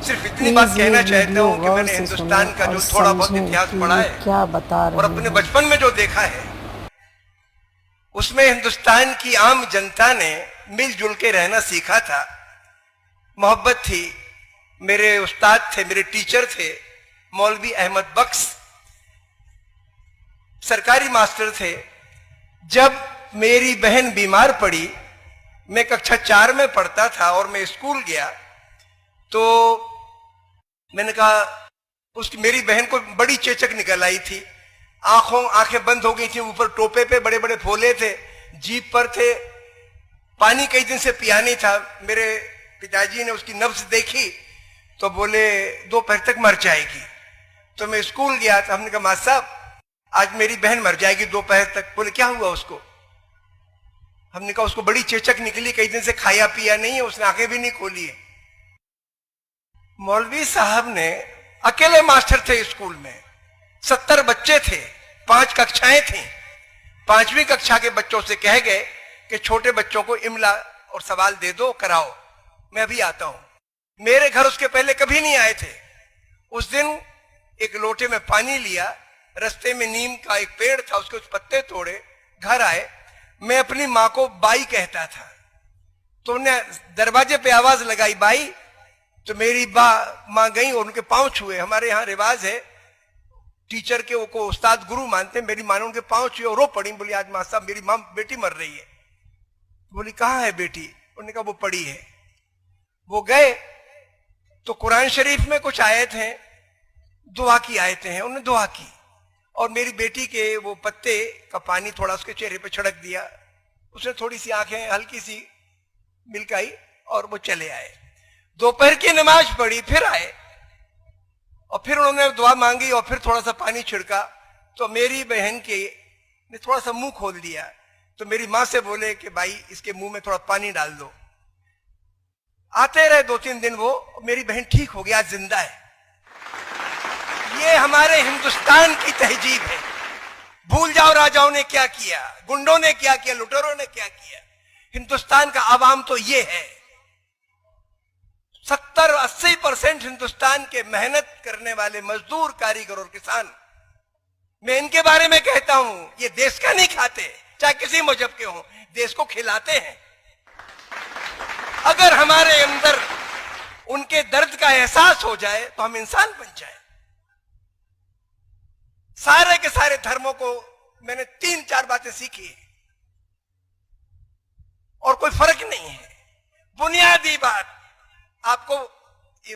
सिर्फ इतनी बात कहना चाहता हूँ कि मैंने हिंदुस्तान का जो थोड़ा बहुत इतिहास पढ़ा है क्या बता रहे और अपने बचपन में जो देखा है, उसमें हिंदुस्तान की आम जनता ने मिलजुल के रहना सीखा था। मोहब्बत थी। मेरे उस्ताद थे, मेरे टीचर थे मौलवी अहमद बख्श, सरकारी मास्टर थे। जब मेरी बहन बीमार पड़ी, मैं कक्षा 4 में पढ़ता था और मैं स्कूल गया, तो मैंने कहा, उसकी मेरी बहन को बड़ी चेचक निकल आई थी, आंखें बंद हो गई थी, ऊपर टोपे पे बड़े बड़े फोले थे, जीप पर थे, पानी कई दिन से पिया नहीं था। मेरे पिताजी ने उसकी नब्ज देखी तो बोले दोपहर तक मर जाएगी। तो मैं स्कूल गया तो हमने कहा मास्टर साहब आज मेरी बहन मर जाएगी दोपहर तक। बोले क्या हुआ उसको? हमने कहा उसको बड़ी चेचक निकली, कई दिन से खाया पिया नहीं है, उसने आंखें भी नहीं खोली है। मौलवी साहब ने, अकेले मास्टर थे स्कूल में, 70 बच्चे थे, 5 कक्षाएं थी, 5वीं कक्षा के बच्चों से कह गए कि छोटे बच्चों को इमला और सवाल दे दो, कराओ, मैं अभी आता हूं। मेरे घर उसके पहले कभी नहीं आए थे। उस दिन एक लोटे में पानी लिया, रास्ते में नीम का एक पेड़ था, उसके कुछ पत्ते तोड़े, घर आए। मैं अपनी माँ को बाई कहता था, तो उन्हें दरवाजे पे आवाज लगाई बाई, तो मेरी माँ गई और उनके पांव छुए। हमारे यहाँ रिवाज है, टीचर के को उस्ताद गुरु मानते। मेरी माँ ने उनके पांव छुए और रो पड़ी। बोली आज माँ साहब मेरी माँ बेटी मर रही है। बोली कहाँ है बेटी? उन्होंने कहा वो पड़ी है। वो गए तो कुरान शरीफ में कुछ आयत हैं, दुआ की आयतें हैं, उन्होंने दुआ की और मेरी बेटी के वो पत्ते का पानी थोड़ा उसके चेहरे पे छिड़क दिया। उसने थोड़ी सी आंखें हल्की सी मिलकाई और वो चले आए। दोपहर की नमाज पढ़ी, फिर आए और फिर उन्होंने दुआ मांगी और फिर थोड़ा सा पानी छिड़का। तो मेरी बहन के ने थोड़ा सा मुंह खोल दिया, तो मेरी माँ से बोले कि भाई इसके मुंह में थोड़ा पानी डाल दो। आते रहे 2-3 दिन, वो मेरी बहन ठीक हो गया, जिंदा है। ये हमारे हिंदुस्तान की तहजीब है। भूल जाओ राजाओं ने क्या किया, गुंडों ने क्या किया, लुटेरों ने क्या किया। हिंदुस्तान का आवाम तो ये है। 70-80% हिंदुस्तान के मेहनत करने वाले मजदूर, कारीगर और किसान, मैं इनके बारे में कहता हूं, ये देश का नहीं खाते, चाहे किसी मजहब के हों, देश को खिलाते हैं। अगर हमारे अंदर उनके दर्द का एहसास हो जाए तो हम इंसान बन जाए। सारे के सारे धर्मों को मैंने 3-4 बातें सीखी और कोई फर्क नहीं है। बुनियादी बात, आपको